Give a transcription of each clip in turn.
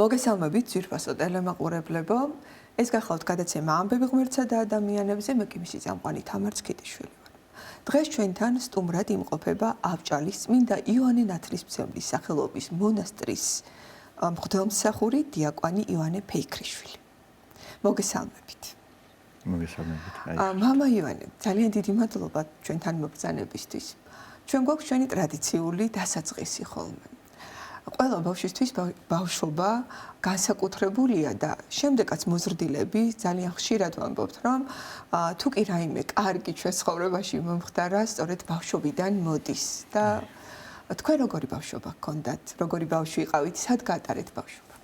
მოგესალმებით ძვირფასო ტელემაყურებლებო. ეს გახლავთ გადაცემა ამბები ღმერთსა და ადამიანებზე, მე კი მისი წამყვანი თამარ ცქიდიშვილი ვარ. დღეს ჩვენთან სტუმრად იმყოფება ავჭალის წმინდა იოანე ნათლისმცემლის სახელობის მონასტრის მღვდელმსახური დიაკვანი იოანე ფეიქრიშვილი. მოგესალმებით. მოგესალმებით. მამა იოანე, ძალიან დიდი მადლობა ჩვენთან მობრძანებისთვის. ჩვენ გვაქვს ჩვენი ტრადიციული დასაწყისი ხოლმე. ყველა ბავშვისთვის ბავშვობა განსაკუთრებულია და შემდეგაც მოზრდილები ძალიან ხშირად ვამბობთ, რომ თუ კი რაიმე კარგი ჩვენ ცხოვრებაში მომხდარა, სწორედ ბავშვობიდან მოდის და თქვენ როგორი ბავშვობა გქონდათ, როგორი ბავშვი იყავით, სად გაატარეთ ბავშვობა?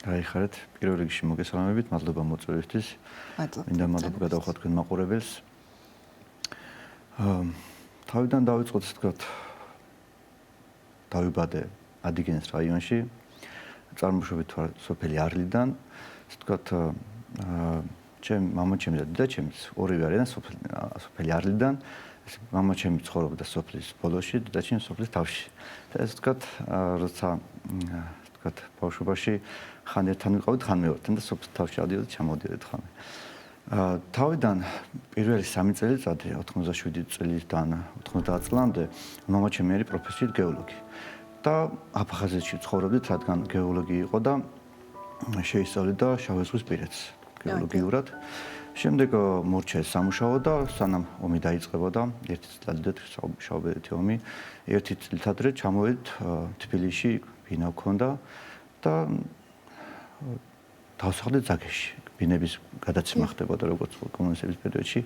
გაიხარეთ, პირველ რიგში მოგესალმებით, მადლობა მოწვევისთვის. მინდა მადლობა გადავხოთ თქვენ მაყურებელს. თავიდან დავიწყოთ, ასე ვთქვათ, დავიბადე ადიგენის რაიონში, წარმოშობით ვარ სოფელი არლიდან, ასე ვთქვათ, ჩემი მამაჩემი და დედაჩემიც ორივე არიან სოფელი არლიდან, მამაჩემი ცხოვრობდა სოფლის ბოლოში, დედაჩემი სოფლის თავში. და ასე ვთქვათ, როცა ასე ვთქვათ, ბავშვობაში ხან ერთთან ვიყავით, ხან მეორთან და სოფლის თავში ავდიოდით, ჩამოვდიოდით ხოლმე. თავიდან პირველი 3 წელიწადი 97 წლიდან 90 წლამდე მამაჩემი არის პროფესიით გეოლოგი. და აფხაზეთში ცხოვრობდით, რადგან გეოლოგი იყო და შეისწავლიდა შავი ზღვის პირეთს გეოლოგიურად. შემდეგ მორჩა სამუშაო და სანამ ომი დაიწყებოდა, ერთი წლით შავბერეთი ომი, ერთი წლით ადრე ჩამოვედით თბილისში, ბინა ვქონდა და დავსახლეთ ზაგეში. ბინების გადაცემა ხდებოდა როგორც კომუნისტების პერიოდში.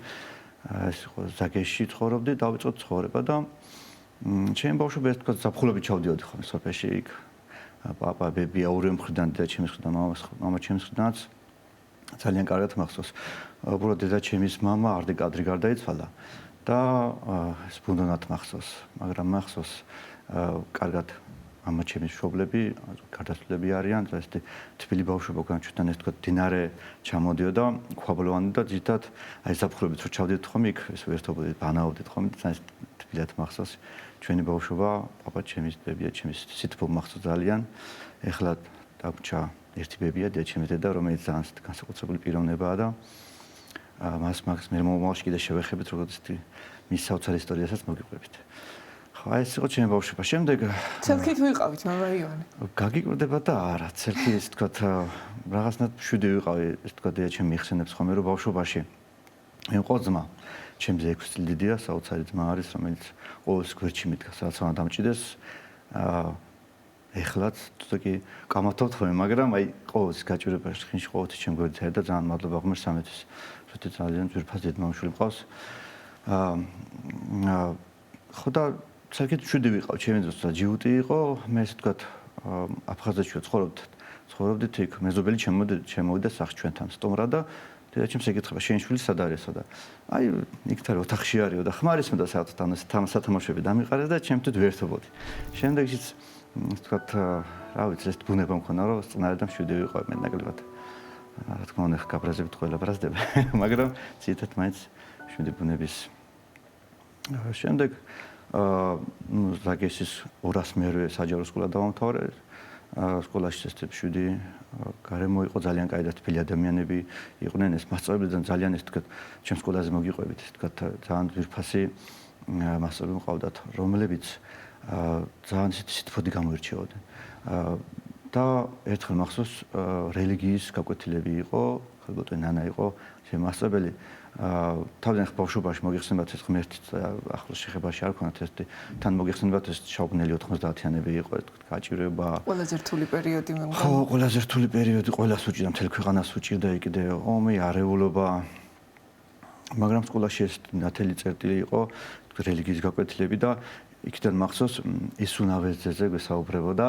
ეს იყო ზაგეში ცხოვრობდი, დავიწყოთ ცხოვრება და ჩემი ბავშვობა ეს თქვა ზაფხულობით ჩავდიოდი ხოლმე სოფელში იქ. პაპა, ბებია ორივე მხრიდან და ჩემის მხრიდან, მამაჩემის მხრიდანაც ძალიან კარგად მახსოვს. უბრალოდ დედაჩემის მამა არდიკადრი გარდაიცვალა და ეს ბუნდონად მახსოვს, მაგრამ მახსოვს კარგად მამაჩემის მშობლები, გარდაცვლილები არიან, ეს თბილი ბავშვობა გვაქვს ჩვენთან ეს თქვა დინარე ჩამოდიოდა, ქვაბლოვანი და ძირითადად აი ზაფხულობით რო ჩავდიოდით ხოლმე იქ ეს ვერთობოდით, ბანაობდით ხოლმე და ეს თბილად მახსოვს. ჩვენი ბავშვობა, პაპა ჩემის, ბებია ჩემის სითბო მახსოვს ძალიან. ეხლა დაგვრჩა ერთი ბებია, დედაჩემის დედა, რომელიც ძალიან განსაკუთრებული პიროვნებაა და მას მე მომავალში კიდე შევეხებით, როგორც მის საოცარ ისტორიასაც მოგიყვებით. ხო, ეს იყო ჩემი ბავშვობა. შემდეგ ცელქით ვიყავით, მამა იოანე. გაგიკვირდება და არა, ცელქი ეს თქვა რაღაცნაირად მშვიდი ვიყავი, ეს თქვა დედაჩემი მიხსენებს ხოლმე რომ ბავშვობაში მე მყო ძმა. ჩემზე 6 წელი დიდია, საოცარი ძმა არის, რომელიც ყოველთვის გვერდში მიდგა, სადაც უნდა დამჭიდეს. ეხლაც თუკი კამათობთ ხოლმე, მაგრამ აი ყოველთვის გაჭირებაში ხინში ყოველთვის ჩემ გვერდით არის და ძალიან მადლობა ღმერთს ამისთვის. როდი ძალიან ძვირფას დედმამიშვილი მყავს. ხო და საერთოდ შვიდი ვიყავ, ჩემი დროს ჯიუტი იყო, მე ესე ვთქვათ, აფხაზეთში ცხოვრობდით იქ, მეზობელი ჩემოვიდა სახში ჩვენთან სტუმრად და დედაჩემს ეკითხება, შენი შვილი სად არის და აი იქ თარ ოთახში არისო და ხმარისმოდა საერთოდ სათამაშოები დამიყარეს და ჩემთვის ვერთობოდი. შემდეგშიც ვთქვათ, რა ვიცი, ეს ბუნება მქონდა, რომ წნარი და მშვიდი ვიყავ მე ნაკლებად. რა თქმა უნდა, გაბრაზებით ყველა ბრაზდება, მაგრამ ციტად მაინც მშვიდი ბუნების. შემდეგ ზაგესის 200 მერვე საჯარო სკოლა დავამთავრე. სკოლაში ეს 7 გარემო იყო ძალიან კაი და თბილი ადამიანები იყვნენ, ეს მასწავლებლიდან ძალიან ეს თქვა ჩემ სკოლაზე მოგიყვებით, ეს თქვა ძალიან ძვირფასი მასწავლებლები მყავდათ, რომლებიც ძალიან სითბოდი გამოირჩეოდნენ. და ერთხელ მახსოვს რელიგიის გაკვეთილები იყო, ხალბატონი ნანა იყო, ჩემი მასწავლებელი. თავიდან ბავშვობაში მოგიხსენებათ ეს ღმერთით ახლოს შეხებაში არ ქონათ ეს თან მოგიხსენებათ ეს შავგნელი 90-იანები იყო ეს გაჭირება. ყველაზე რთული პერიოდი მე მგონი. ხო, ყველაზე რთული პერიოდი, ყველას უჭირდა, მთელ ქვეყანას უჭირდა იქ ომი, არეულობა. მაგრამ სკოლაში ეს ნათელი წერტილი იყო, რელიგიის გაკვეთილები და იქიდან მახსოვს ისუნავეძეზე გვესაუბრებოდა,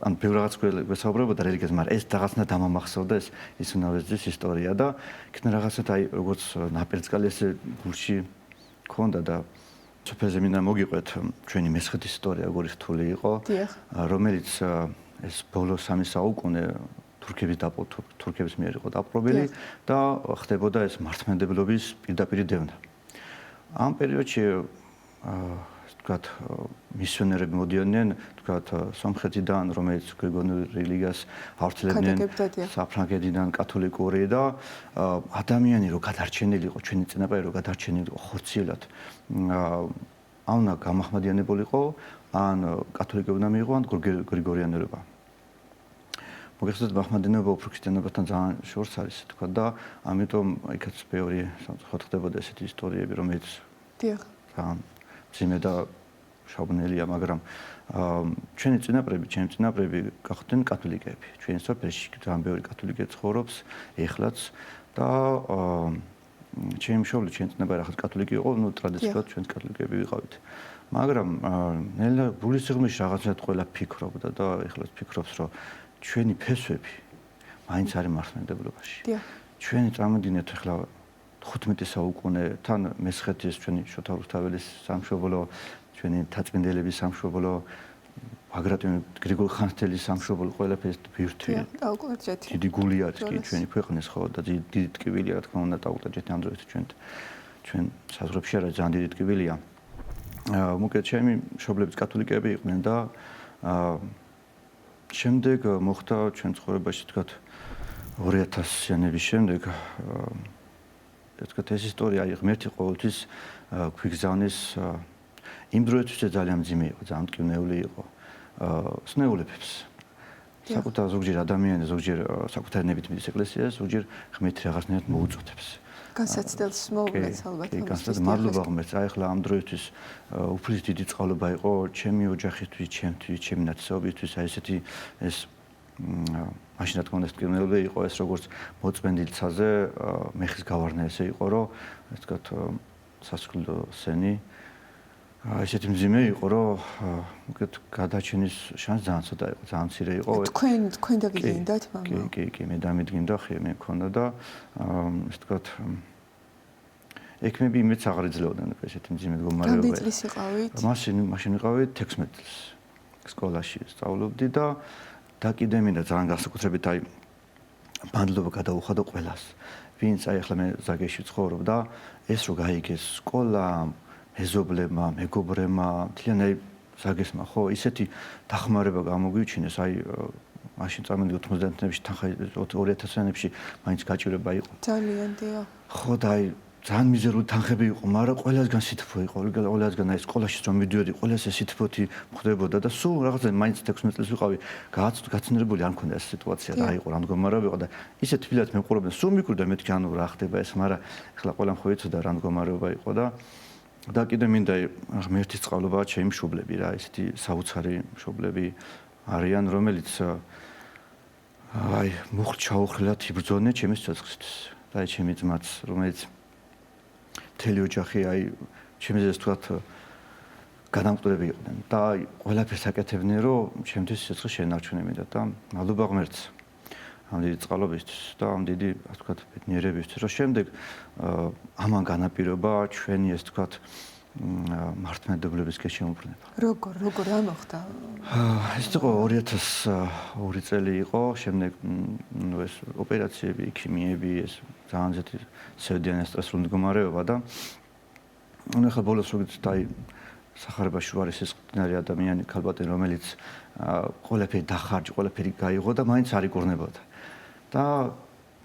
ან ბევრ რაღაც გვესაუბრებოდა რელიგიაზე, მაგრამ ეს რაღაცნა დამამახსოვდა ეს ისუნავეძის ისტორია და იქიდან რაღაცა აი როგორც ნაპერწკალი ესე გულში ქონდა და სოფელზე მინდა მოგიყვეთ ჩვენი მესხეთის ისტორია, როგორი რთული იყო, რომელიც ეს ბოლო 3 საუკუნე თურქების მიერ იყო დაპყრობილი და ხდებოდა ეს მართლმადიდებლობის პირდაპირი დევნა. ამ პერიოდში თქვათ მისიონერები მოდიოდნენ თქვათ სომხეთიდან, რომელიც გრიგორიულ რელიგიას ავრცელებდნენ, საფრანგეთიდან კათოლიკური და ადამიანი რო გადარჩენილი იყო, ჩვენი წინაპრები რო გადარჩენილი იყო ხორციელად, ან უნდა გამახმადიანებულიყო, ან კათოლიკობა უნდა მიიღო, ან გრიგორიანობა. მოგეხსენებათ მახმადიანობა უფრო ქრისტიანობასთან ძალიან შორს არის, თქვა და ამიტომ იქაც ბევრი ხდება ესეთი ისტორიები, რომელიც ძალიან ძიმე და შაუბნელია, მაგრამ ჩვენი წინაპრები, ჩემი წინაპრები გახდნენ კათოლიკეები. ჩვენი სოფელში ძალიან ბევრი კათოლიკე ცხოვრობს ეხლაც და ჩემი მშობლი, ჩვენი წინაპრები ახლა კათოლიკე იყო, ნუ ტრადიციულად ჩვენც კათოლიკეები ვიყავით. მაგრამ ნელა გულისიღმში რაღაცნაირად ყველა ფიქრობდა და ეხლაც ფიქრობს, რომ ჩვენი ფესვები მაინც არის მართლმადიდებლობაში. ჩვენი წარმოვიდგინეთ ახლა 15 საუკუნე, თან მესხეთის ჩვენი შოთა რუსთაველის სამშობლო, ჩვენი თაწმინდელების სამშობლო, ბაგრატიონ გრიგოლ ხანძთელის სამშობლო, ყველაფერს ბირთვია. დიდი გული არის კი ჩვენი ქვეყნის ხო და დიდი ტკივილია, რა თქმა უნდა, დაუყურეთ ამ დროს ჩვენ საზღვრებში არის ძალიან დიდი ტკივილია. მოკლედ ჩემი მშობლებიც კათოლიკეები იყვნენ და შემდეგ მოხდა ჩვენ ცხოვრებაში თქვათ 2000-იანების შემდეგ თქვათ ეს ისტორია აი ღმერთი ყოველთვის გვიგზავნის იმ დროისთვის ძალიან მძიმე იყო, ძალიან მტკივნეული იყო სნეულებებს. საკუთარ ზოგჯერ ადამიანს, ზოგჯერ საკუთარ ნებით მიდის ეკლესიას, ზოგჯერ ღმერთი რაღაცნაირად მოუწოდებს. განსაცდელს მოუგლეს ალბათ. განსაცდელს მადლობა ღმერთს. აი ახლა ამ დროისთვის უფლის დიდი წყალობა იყო ჩემი ოჯახისთვის, ჩემთვის, ჩემი ნაცნობისთვის, აი ესეთი ეს მაშინ რა თქმა უნდა ტკივნეული იყო ეს როგორც მოწმენდილცაზე მეხის გავარნა ესე იყო, რომ ეს თქვათ სასულო სენი ესეთი მძიმე იყო, რომ უკეთ გადაჩენის შანსი ძალიან ცოტა იყო, ძალიან მცირე იყო. თქვენ დაგიგინდათ, მამა? კი, მე დამიდგინდა, ხე მე მქონდა და ეს თქვათ ექიმები იმედს აღარ იძლეოდნენ ესეთი მძიმე მდგომარეობა. რამდენი წლის იყავით? მაშინ ვიყავით 16 წელს. სკოლაში სწავლობდი და კიდე მინდა ძალიან განსაკუთრებით აი მადლობა გადაუხადო ყველას. ვინც აი ახლა მე ზაგეში ცხოვრობ და ეს რო გაიგეს სკოლა მეზობლებმა, მეგობრებმა, მთლიანად ზაგესმა ხო, ისეთი დახმარება გამოგვიჩინეს, აი მაშინ წარმოვიდგინე 90-იანებში, 2000-იანებში მაინც გაჭირება იყო. ძალიან დიახ. ხო და აი ძალიან მიზერული თანხები იყო, მაგრამ ყველასგან სითბო იყო, ყველასგან აი სკოლაში რომ მიდიოდი, ყველას ეს სითბოთი ხდებოდა და სულ რაღაცა მაინც 16 წელს ვიყავი, გაცნერებული არ მქონდა ეს სიტუაცია, რა იყო, რა მდგომარეობა იყო და ისე თბილად მეყურებდნენ, სულ მიკვრდა მეთქი ანუ რა ხდება ეს, მაგრამ ახლა ყველამ ხო იცოდა რა მდგომარეობა იყო და კიდე მინდა ღმერთის წყალობა ჩემი მშობლები რა, ესეთი საოცარი მშობლები არიან, რომელიც აი მუხლ-ჩაუხლად იბრძოდნენ ჩემი სიცოცხლისთვის. და ჩემი ძმაც, რომელიც მთელი ოჯახი აი ჩემზე თქვათ გადამკვდები იყვნენ და ყველაფერს აკეთებდნენ, რომ ჩემთვის სიცოცხლე შენარჩუნე მინდა და მადლობა ღმერთს ამ დიდი წყალობისთვის და ამ დიდი თქვათ ბედნიერებისთვის, რომ შემდეგ ამან განაპირობა ჩვენი ეს თქვათ მართლმადიდებლების გეშემობრუნება. როგორ რა მოხდა? ეს იყო 2002 წელი იყო, შემდეგ ეს ოპერაციები, ქიმიები, ეს ძალიან ზეთი სევდიანი სტრესული მდგომარეობა და ახლა ბოლოს როგორც აი სახარებაში ვარ ეს წყნარი ადამიანი ქალბატონი, რომელიც ყველაფერი დახარჯ, ყველაფერი გაიღო და მაინც არ იკურნებოდა. და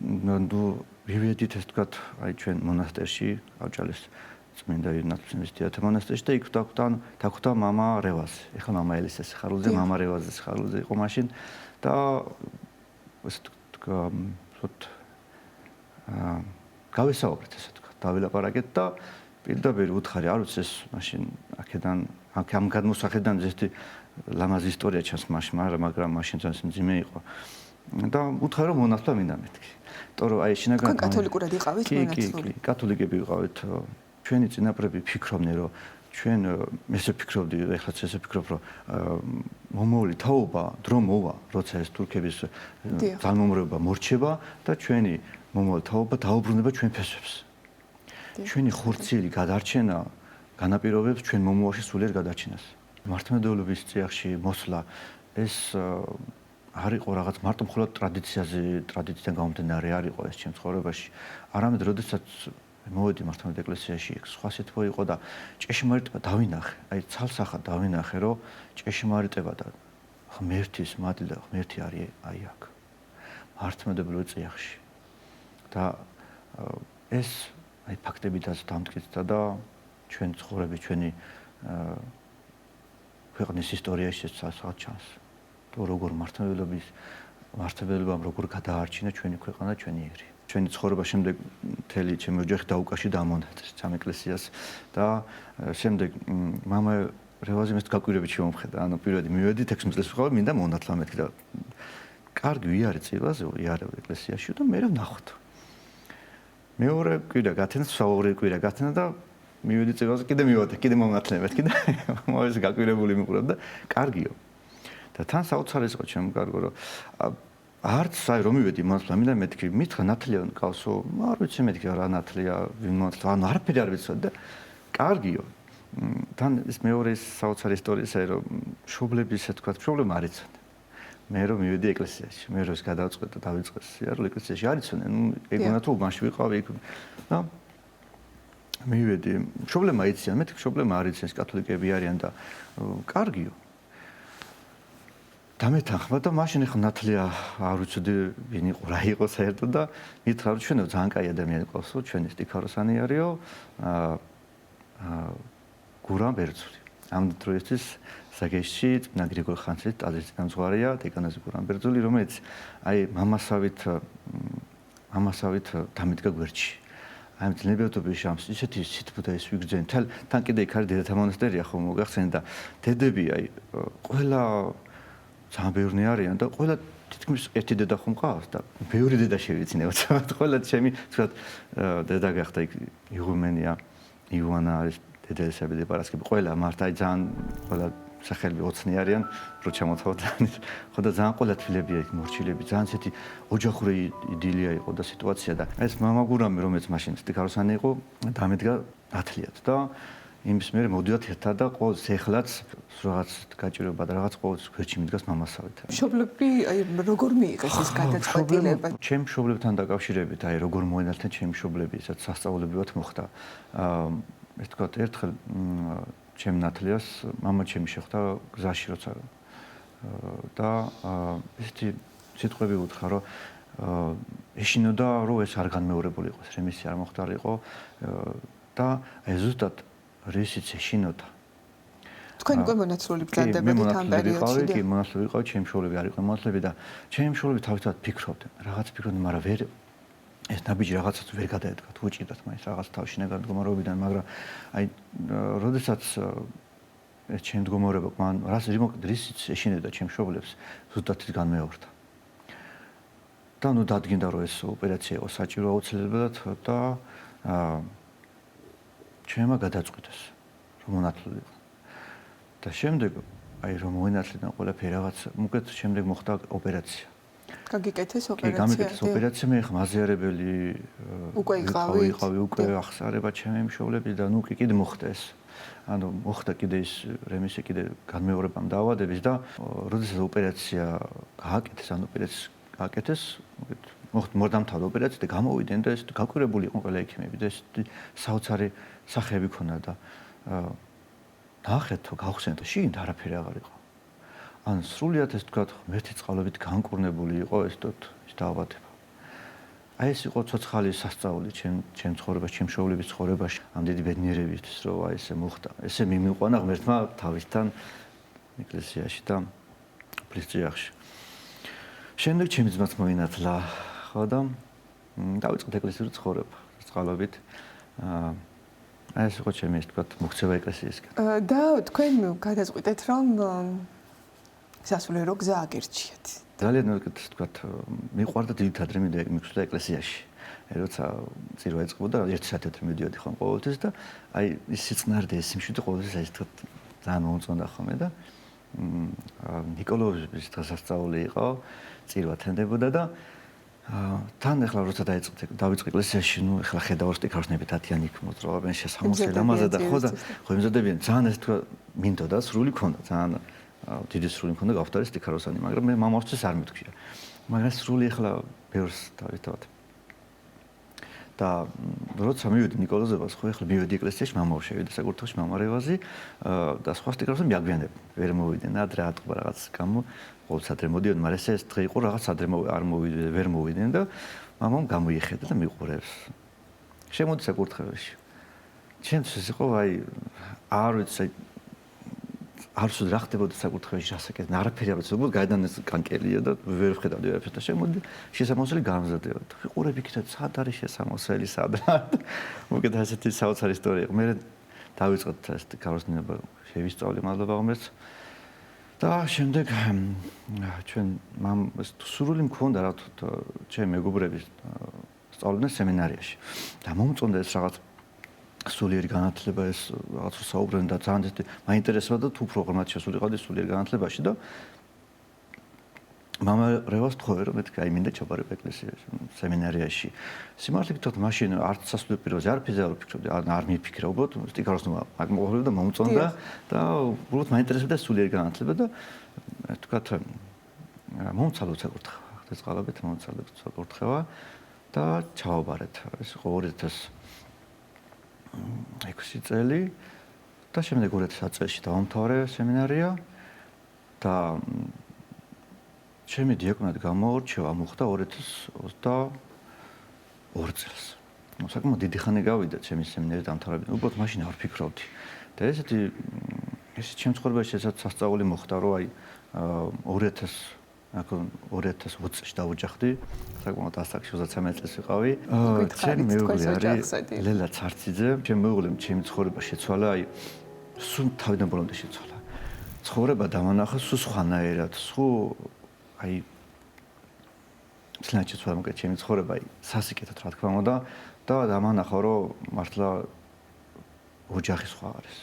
ნუ ვივედით ეს თქვათ აი ჩვენ მონასტერში, ავჭალის წმინდა ირნატის თეატრ მონასტერში და იქ დაგვხვდა მამა რევაზი. ეხლა მამა ელისეს ხარულზე, მამა რევაზის ხარულზე იყო მაშინ და ეს თქვათ გავესაუბრეთ ესე თქვათ, დავილაპარაკეთ და პირდაპირ უთხარი, არ ვიცი ეს მაშინ აქედან ამ გადმოსახედიდან ზეთი ლამაზი ისტორია ჩანს მაშინ, მაგრამ მაშინ ძალიან მძიმე იყო. და უთხარი რომ მონაცვლა მინდა მეთქი. იმიტომ რომ აი შინაგან კათოლიკურად იყავით მონაცვლული? კი, კათოლიკები ვიყავით. ჩვენი წინაპრები ფიქრობდნენ, რომ ჩვენ ესე ფიქრობდი, ეხლაც ესე ფიქრობ, რომ მომავალი თაობა დრო მოვა, როცა ეს თურქების ძალმომრეობა მორჩება და ჩვენი მომავალი თაობა დაუბრუნება ჩვენ ფესვებს. ჩვენი ხორციელი გადარჩენა განაპირობებს ჩვენ მომავალში სულიერ გადარჩენას. მართლმადიდებლობის წიაღში მოსვლა ეს არ იყო რაღაც მარტო მხოლოდ ტრადიციიდან გამომდინარე არ იყო ეს ჩემ ცხოვრებაში. არამედ როდესაც მოვედი მართლმადიდებლო ეკლესიაში, იქ სხვა სიტყვა იყო და ჭეშმარიტება დავინახე, აი ცალსახად დავინახე, რომ ჭეშმარიტება და ღმერთის მადლი და ღმერთი არის აი აქ. მართლმადიდებლო წიაღში. და ეს აი ფაქტებითაც დამტკიცდა და ჩვენ ცხოვრების ჩვენი ქვეყნის ისტორიაში საერთოდ ჩანს. თუ როგორ მართლმადიდებლობამ როგორ გადაარჩინა ჩვენი ქვეყანა, ჩვენი ერი. ჩვენი ცხოვრება შემდეგ მთელი ჩემი ოჯახი დაუკაში დამონათეს ამ ეკლესიას და შემდეგ მამა რევაზი მის გაკვირვებით შემომხედა. ანუ პირველი მივედი 16 წელს ვიყავ, მინდა მონათლა მეთქი და კარგი ვიარე წილაზე, ვიარე ეკლესიაში და მე ვნახოთ. მეორე კვირა გათენა, საوارი კვირა გათენა და მივედი წილაზე, კიდე მივედი, კიდე მონათლა მეთქი და მოეს გაკვირვებული მიყურებ და კარგიო. და თან საოცარი იყო ჩემ კარგო, რომ არც აი რომ მივედი მონათლა, მინდა მეთქი, მითხრა ნათლია მყავსო, არ ვიცი მეთქი რა ნათლია, ვინ მონათლა, ანუ არაფერი არ ვიცოდი და კარგიო. თან ეს მეორე საოცარი ისტორია ისაა, რომ მშობლების ასე თქვა, მშობლებმა არ იცოდნენ. მე რომ მივედი ეკლესიაში, მე რომ ეს გადავწყვეტ და დავიწყე სიარული ეკლესიაში არ იცოდნენ, ნუ ეგონა თუ უბანში ვიყავი იქ და მივედი, მშობლებმა იციან, მეთქი მშობლებმა არ იციან, კათოლიკეები არიან და კარგიო. დამეთანხმა და მაშინ ახლა ნათლია არ ვიცოდი ვინ იყო რა იყო საერთოდ და მითხრა რომ ჩვენო ძალიან კაი ადამიანი ყავსო ჩვენი სტიქაროსანი არისო გურამ ბერძული ამ დროისთვის ზაგეში წმინდა გრიგოლ ხანძთელის ტაძრის დამზღვარია დეკანოზი გურამ ბერძული რომელიც აი მამასავით დამედგა გვერდში აი ძნებიათობის შამს ისეთი სითბო და ეს ვიგრძენ თან კიდე იქ არის დედათა მონასტერია ხო მოგახსენე და დედები აი ყველა ძალიან ბევრი არიან და ყველა თითქმის ერთი დედა ხომ ყავს და ბევრი დედა შევიცინე უცბად ყველა ჩემი თქვათ დედა გახდა იქ იღუმენია ივანა არის დედასები და პარასკევი ყველა მართ აი ძალიან ყველა სახელები ოცნი არიან რო ჩამოთავდა ხო და ძალიან ყველა თვილებია იქ მორჩილები ძალიან ისეთი ოჯახური იდილია იყო და სიტუაცია და ეს მამა გურამი რომელიც მაშინ სტიქაროსანი იყო დამედგა ნათლიად და იმის მერე მოდიოთ ერთად და ყოველს ეხლაც რაღაც გაჭირვება და რაღაც ყოველს გვერდში მიდგას მამასავით. მშობლები აი როგორ მიიღეს ეს გადაწყვეტილება? ჩემ მშობლებთან დაკავშირებით აი როგორ მოენალთენ ჩემ მშობლები, ისაც სასწავლებრივად მოხდა. ეს თქვა ერთხელ ჩემ ნათლიას მამა ჩემი შეხვდა გზაში როცა და ესეთი სიტყვები უთხრა რომ ეშინოდა რომ ეს არ განმეორებული იყოს, რემისი არ მოხდარიყო და აი ზუსტად რისიც ეშინოდა. თქვენ უკვე მონაცვლული ბრძანდებოდით ამ პერიოდში? კი, მონაცვლული ვიყავი, ჩემი მშობლები არ იყვნენ მონაცვლები და ჩემი მშობლები თავისთავად ფიქრობდნენ, რაღაც ფიქრობდნენ, მაგრამ ვერ ეს ნაბიჯი რაღაცას ვერ გადაედგათ, უჭირდათ მაინც რაღაც თავში ნეგატ მდგომარეობიდან, მაგრამ აი როდესაც ეს ჩემი მდგომარეობა მან რისიც ეშინოდა ჩემი მშობლებს, ზუსტად ის განმეორდა. და ნუ დადგინდა რომ ეს ოპერაცია იყო საჭირო აუცილებლად და ჩემმა გადაწყვიტეს რომ მონათლულიყო. და შემდეგ აი რომ მოინათლიდან ყველაფერი რაღაც უკეთ შემდეგ მოხდა ოპერაცია. გაგიკეთეს ოპერაცია? კი, გამიკეთეს ოპერაცია, მე ხა მაზიარებელი უკვე იყავი, უკვე ახსარება ჩემი მშობლები და ნუ კიდე მოხდა ეს. ანუ მოხდა კიდე ის რემისი კიდე განმეორებამ დაავადების და როდესაც ოპერაცია გააკეთეს, ანუ ოპერაცია გააკეთეს, მორდამთავრდა ოპერაცია და გამოვიდნენ და ეს გაკვირვებული იყო ყველა ექიმები და ეს საოცარი სახეები ქონდა და ნახეთ თუ გავხსენეთ შიგნით არაფერი აღარ იყო. ან სრულიად ეს თქვა ღმერთის წყალობით განკურნებული იყო ეს დაავადება. აი ეს იყო ცოცხალი სასწაული ჩემ ცხოვრებაში, ჩემ მშობლების ცხოვრებაში, ამ დიდი ბედნიერებისთვის, რომ აი ესე მოხდა. ესე მიმიყვანა ღმერთმა თავისთან ეკლესიაში და პლისწიახში. შემდეგ ჩემი ძმაც მოინათლა, ხო და დავიწყეთ ეკლესიური ცხოვრება, წყალობით. აი ეს იყო ჩემი ეს თქვა მოქცევა ეკლესიისკენ. და თქვენ გადაწყვიტეთ რომ სასულიერო გზა აგერჩიათ. ძალიან თქვა მიყვარდა დიდად რომ მივხვდა ეკლესიაში. როცა წირვა ეწყებოდა 1 საათით მიდიოდი ხომ ყოველთვის და აი ის სიწყნარდე ეს სიმშვიდე ყოველთვის აი თქვა ძალიან მომწონდა ხოლმე და ნიკოლოზის დღესასწაული იყო, წირვა თენდებოდა და თან ახლა როცა დავიწყე ეკლესიაში, ნუ ახლა ხედავ სტიქაროსნები დათიან იქ მოძრაობენ შესამოსე ლამაზე და ხო ემზადებიან ძალიან ეს თქვა მინდოდა სრული ქონდა ძალიან დიდი სრული მქონდა გავხდარი სტიქაროსანი, მაგრამ მე მამასთვის არ მეთქვია. მაგრამ სრული ახლა ბევრს თავისთავად. და როცა მივედი ნიკოლოზებას, ხო ეხლა მივედი ეკლესიაში, მამაო შევიდა საკურთხეველში, მამა რევაზი და სხვა სტიკრებს მიაგვიანებ. ვერ მოვიდნენ ადრე ატყვა რაღაც გამო, ყოველთვის ადრე მოდიოდნენ, მაგრამ ეს დღე იყო რაღაც ადრე არ მოვიდნენ, ვერ მოვიდნენ და მამამ გამოიხედა და მიყურებს. შემოდი საკურთხეველში. ჩემთვის ეს იყო აი არ ვიცი არ ვიცი რა ხდებოდა საკურთხეველში რასაკეთებ, არაფერი არ ვიცი, უბრალოდ გაიდან ეს კანკელია და ვერ ვხედავდი ვერაფერს და შემოდი შესამოსელი გამზადდებოდა. ვიყურებ იქით სად არის შესამოსელი, სად რა. მოკეთ ასეთი საოცარი ისტორია იყო. მე დავიწყოთ ეს კაროსნიობა შევისწავლე მადლობა ღმერთს. და შემდეგ ჩვენ სურვილი მქონდა რა თქმა უნდა ჩემი მეგობრები სწავლობდნენ სემინარიაში. და მომწონდა ეს რაღაც სულიერი განათლება ეს რაღაც საუბრენ და ძალიან ისეთი მაინტერესებდა და თუ პროგრამად შესულიყავდი სულიერ განათლებაში და მამა რევას თქვა რომ მეთქი აი მინდა ჩაბარებ ეკლესიაში სემინარიაში სიმართლე გითხრათ მაშინ არც სასულიერო პირობაზე არაფერზე არ ვფიქრობდი არ მიფიქრე უბრალოდ სტიკაროსნობა აქ მოყოლები და მომწონდა და უბრალოდ მაინტერესებდა სულიერი განათლება და თქვათ მომცალოთ საკურთხევა ხდეს ყალაბეთ მომცალოთ საკურთხევა და ჩავაბარეთ ეს იყო 2006 წელი და შემდეგ 2010 წელს დავამთავრე სემინარია და ჩემი დიაკვნად გამოორჩევა მოხდა 2022 წელს. ნუ საკმაოდ დიდი ხანი გავიდა ჩემი სემინარი დამთავრებიდან. უბრალოდ მაშინ არ ვფიქრობდი. და ეს ჩემ ცხოვრებაში ესაც სასწაული მოხდა, რომ აი 2020 წელს დავოჯახდი. საკმაოდ ასაკში 33 წელს ვიყავი. ჩემი მეუღლე არის ლელა ცარციძე. ჩემი მეუღლემ ჩემი ცხოვრება შეცვალა, აი სულ თავიდან ბოლომდე შეცვალა. ცხოვრება დამანახა სულ სხვანაირად, სულ აი სლანჩი სხვა მოკეთ ჩემი ცხოვრება აი სასიკეთოდ რა თქმა უნდა და დამანახა რომ მართლა ოჯახი სხვა არის.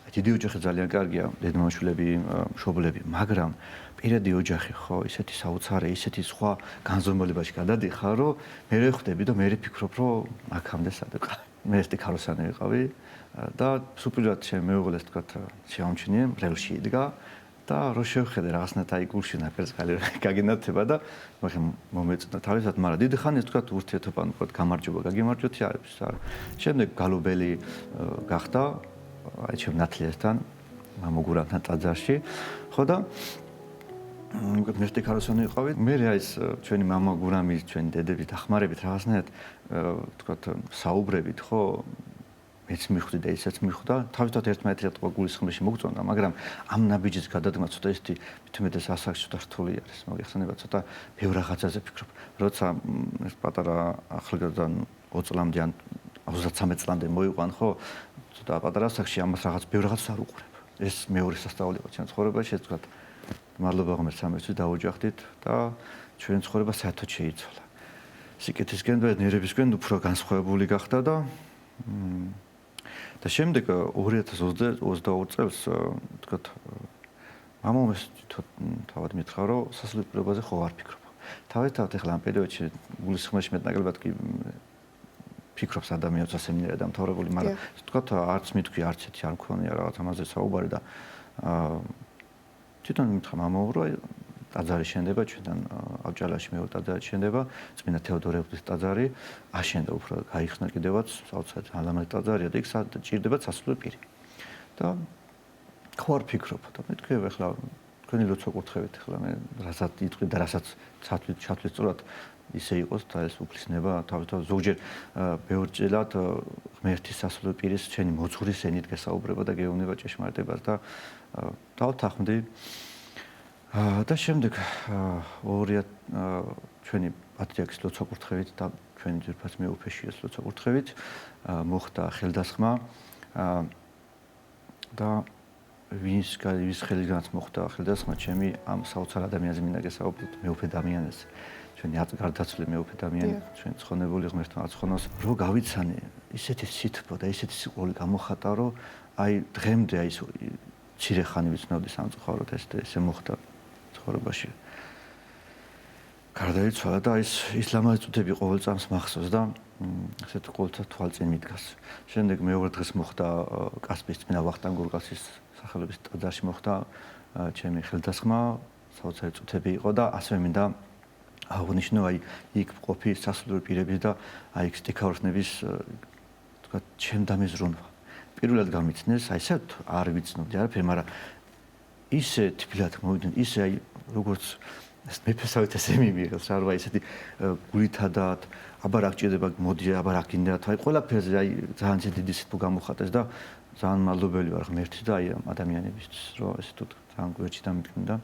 აი დიდი ოჯახი ძალიან კარგია, დედმამიშვილები, მშობლები, მაგრამ პირადი ოჯახი ხო, ისეთი საოცარი, ისეთი სხვა განზომილებაში გადადიხარ, რომ მე ვხვდები და მე ვფიქრობ, რომ აქამდე სად ვიყავი. მე ეს ტიქაროსანი ვიყავი და სუპირად ჩემ მეუღლეს თქვა შეამჩნიე, მრევლში იდგა და რო შევხედე რაღაცნაირად აი გულში ნაკერწკალი გაგინათება და მაგრამ მომეწონა თავისად, მაგრამ დიდი ხანი თქვა ურთიერთობა, თქვა გამარჯობა, გაგიმარჯვეთი არის არა. შემდეგ გალობელი გახდა აი ჩემ ნათლიასთან, მამოგურამთან ტაძარში, ხო და უკეთ მე ტიქაროსანი ვიყავი. მე აი ეს ჩვენი მამაგურამის, ჩვენი დედების დახმარებით რაღაცნაირად თქვა საუბრებით, ხო მეც მიხვდი და ისეც მიხვდა. თავისთავად ერთმანეთთან ყო გულისხმში მოგწონდა, მაგრამ ამ ნაბიჯის გადადგმა ცოტა ისეთი მithumetes ასაკში ცოტა რთული არის. მოგეხსენება ცოტა ბევრ რაღაცაზე ვფიქრობ. როცა ეს პატარა ახალგაზრდა 20 წლამდე ან 33 წლამდე მოიყვან, ხო? ცოტა პატარა ასაკში ამას რაღაც ბევრ რაღაცას არ უყურებ. ეს მეორე სასწაული იყო ჩემ ცხოვრებაში, ეს თქვა მადლობა ღმერთს ამისთვის დავოჯახდით და ჩვენ ცხოვრება საერთოდ შეიცვალა. სიკეთისკენ და ნერვებისკენ უფრო განსხვავებული გახდა და შემდეგ 2022 წელს თქვათ მამამ ეს თავად მითხრა რომ სასულიერო პირობაზე ხო არ ფიქრობ. თავისთავად ეხლა ამ პერიოდში გულისხმოში მეტნაკლებად კი ფიქრობს ადამიანს სემინარია დამთავრებული, მაგრამ თქვათ არც მითქვი არც ერთი არ მქონია რაღაც ამაზე საუბარი და თვითონ მითხრა მამამ რომ ტაძარი შენდება ჩვენთან ავჭალაში მეორე ტაძარი შენდება, წმინდა თეოდორეფლის ტაძარი აშენდა უფრო გაიხსნა კიდევაც საოცარი ალამაზი ტაძარია და იქ ჭირდება სასულიერო პირი. და ხო არ ფიქრობ და მეთქე ახლა თქვენი როცა კურთხევით ახლა მე რასაც იტყვი და რასაც ჩათვლის სწორად ისე იყოს და ეს უფლისნება თავისთავად ზოგჯერ ბევრჯერად ღმერთის სასულიერო პირის ჩვენი მოძღვრის ენით გესაუბრება და გეუბნება ჭეშმარიტებას და დავთანხმდი და შემდეგ ჩვენი პატრიარქის ლოცვა კურთხევით და ჩვენი ძირფას მეუფეშიას ლოცვა კურთხევით მოხდა ხელდასხმა და ვის ხელისგანაც მოხდა ხელდასხმა ჩემი ამ საოცარ ადამიანზე მინდა გესაუბროთ მეუფე დამიანეს ჩვენი გარდაცვლილი მეუფე დამიანი ჩვენ ცხონებული ღმერთმა აცხონოს რო გავიცანე ისეთი სითბო და ისეთი სიყვარული გამოხატა რომ აი დღემდე აი ცირე ხანი ვიცნობდი სამწუხაროდ ესე მოხდა ცხოვრებაში. გარდაიცვალა და ის ლამაზი წუთები ყოველ წამს მახსოვს და ესეთ ყოველთვის თვალწინ მიდგას. შემდეგ მეორე დღეს მოხდა კასპიის წმინდა ვახტანგ გორგასის სახელობის ტაძარში მოხდა ჩემი ხელდასხმა, საოცარი წუთები იყო და ასევე მინდა აღნიშნო აი იქ ყოფი სასულიერო პირების და აი სტიქაურნების თქვა ჩემდამი ზრუნვა. პირველად გამიცნეს, აი ესეთ არ ვიცნობდი არაფერი, მაგრამ ისე თბილად მოვიდნენ, ისე აი როგორც მეფესავით ესე მიმიღეს, რა ისეთი გულითადად, აბა რა გჭირდება, მოდი აბა რა გინდათ, აი ყველაფერზე აი ძალიან დიდი სიტყვა გამოხატეს და ძალიან მადლობელი ვარ ღმერთი და აი ამ ადამიანებისთვის, რომ ესე თუ ძალიან გვერდში დამიდგნენ და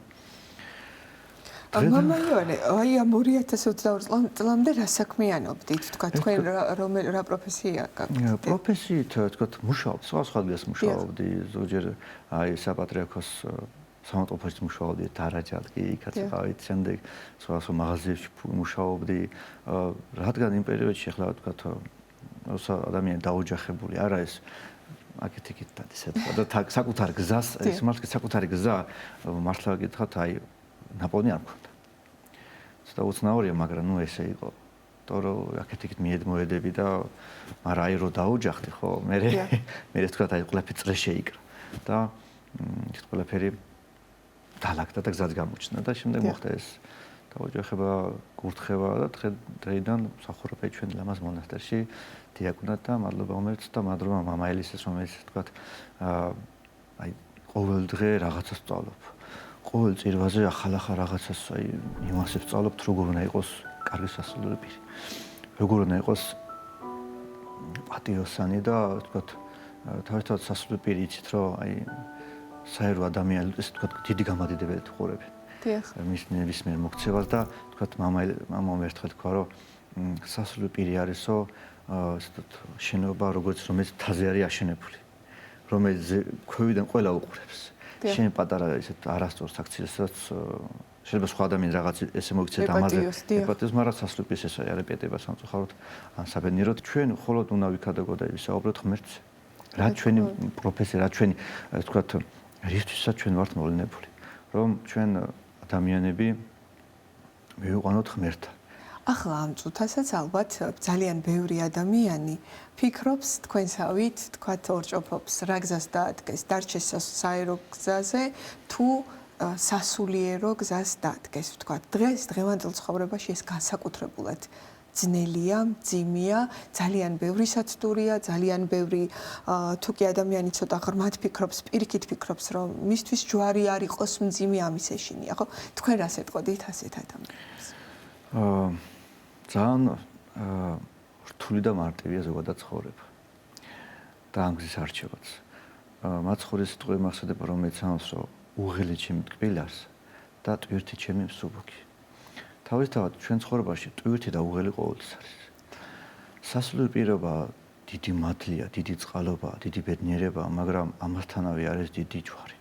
მამა იონე, აი ამ 2022 წლამდე რა საქმიანობდით, თქვა თქვენ რა პროფესია გაქვთ? პროფესიით თქვა მუშაობ, სხვა დღეს მუშაობდი, ზოგჯერ აი საპატრიარქოს სამავტყოფოში მუშაობდი, დარაჯად კი იქაც ყავით, შემდეგ სხვა მაღაზიებში მუშაობდი, რადგან იმ პერიოდში ახლა თქვა როცა ადამიანი დაოჯახებული არა ეს აქეთ-იქით ისე თქვა და საკუთარ გზას, ეს მართლა საკუთარი გზა მართლა გითხრათ აი ნაპოვნი არ მქონდა. ცოტა უცნაურია, მაგრამ ნუ ესე იყო. თორე აქეთ-იქით მიედმოედები და მაგრამ აი რო დაოჯახდი ხო, მე თქვა აი ყველაფერი წრე შეიკრა და ის ყველაფერი დალაგდა და გზაც გამოჩნდა და შემდეგ მოხდა ეს დაოჯახება, გურთხევა და დღეიდან მსახურობდი ჩვენ ლამაზ მონასტერში დიაკვნად და მადლობა ღმერთს და მადლობა მამა ელისეს, რომელიც თქვა აი ყოველ დღე რაღაცას ვსწავლობ. ყოველ წირვაზე ახალ რაღაცას აი იმასებს ვსწავლობთ, როგორ უნდა იყოს კარგი სასულიერო პირი. როგორ უნდა იყოს პატიოსანი და თქვა თავისთავად სასულიერო პირი იცით რომ აი საერო ადამიანი ეს თქვა დიდი გამადიდებელით ვყურებენ. დიახ. მის ნებისმიერ მოქცევას და თქვა მამამ ერთხელ თქვა რომ სასულიერო პირი არისო ესე თქვა შენობა როგორც რომელიც თაზე არის აშენებული. რომელიც ქვევიდან ყველა უყურებს. შენ პატარა ესეთ არასწორ საქციელსაც შეიძლება სხვა ადამიანი რაღაც ესე მოიქცეთ ამაზე ეპატიოს, მაგრამ სასულიერო პირს ეს არის პეტება სამწუხაროდ ან საბედნიეროდ ჩვენ მხოლოდ უნდა ვიქადაგოთ და ვისაუბროთ ღმერთს. რა ჩვენი პროფესია, რა ჩვენი თქვათ რისთვისაც ჩვენ ვართ მოვლენებული, რომ ჩვენ ადამიანები მივიყვანოთ ღმერთთან. ახლა ამ წუთასაც ალბათ ძალიან ბევრი ადამიანი ფიქრობს თქვენსავით, თქვათ ორჭოფობს რა გზას დაადგეს, დარჩეს საერო გზაზე თუ სასულიერო გზას დაადგეს, ვთქვათ. დღევანდელ ცხოვრებაში ეს განსაკუთრებულად ძნელია, მძიმეა, ძალიან ბევრი საცდურია, ძალიან ბევრი თუ კი ადამიანი ცოტა ღრმად ფიქრობს, პირიქით ფიქრობს, რომ მისთვის ჯვარი არ იყოს მძიმე ამის ეშინია, ხო? თქვენ რას ეტყოდით ასეთ ადამიანებს? ძალიან რთული და მარტივია ზოგადად ცხოვრება. და ამ გზის არჩევაც. მაცხოვრის სიტყვები მახსოვდება, რომელიც ამბობს, რომ უღელი ჩემი ტკბილას და ტვირთი ჩემი მსუბუქი. თავისთავად ჩვენ ცხოვრებაში ტვირთი და უღელი ყოველთვის არის. სასულიერო პირობა დიდი მადლია, დიდი წყალობა, დიდი ბედნიერება, მაგრამ ამასთანავე არის დიდი ჯვარი.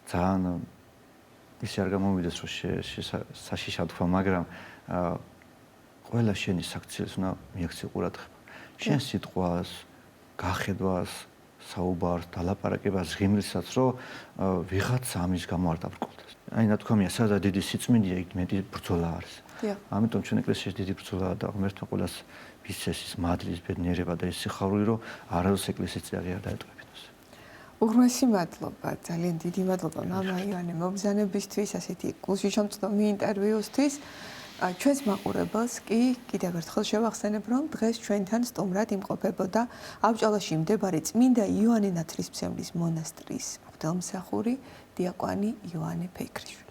ძალიან ისე არ გამომივიდეს, რომ საშიშად თქვა, მაგრამ ყველა შენი საქციელს უნდა მიაქცე ყურადღება. შენ სიტყვას, გახედვას, საუბარს, დალაპარაკებას, ღიმილსაც, რომ ვიღაცა ამის გამო არ დაბრკოლდეს. აი ნათქვამია, სადაც დიდი სიწმინდეა, იქ მეტი ბრძოლა არის. ამიტომ ჩვენ ეკლესიაში დიდი ბრძოლაა და ღმერთმა ყველას მისცეს ის მადლის ბედნიერება და ის სიხარული, რომ არავის ეკლესიის წიაღი არ დაეტყობინოს. უღრმესი მადლობა, ძალიან დიდი მადლობა მამა იონე მობრძანებისთვის, ასეთი გულშემატკივარი ინტერვიუსთვის. ჩვენს მაყურებელს კი კიდევ ერთხელ შევახსენებ, რომ დღეს ჩვენთან სტუმრად იმყოფებოდა ავჭალაში მდებარე წმინდა იოანე ნათლისმცემლის მონასტრის მღვდელმსახური დიაკვანი იოანე ფეიქრიშვილი.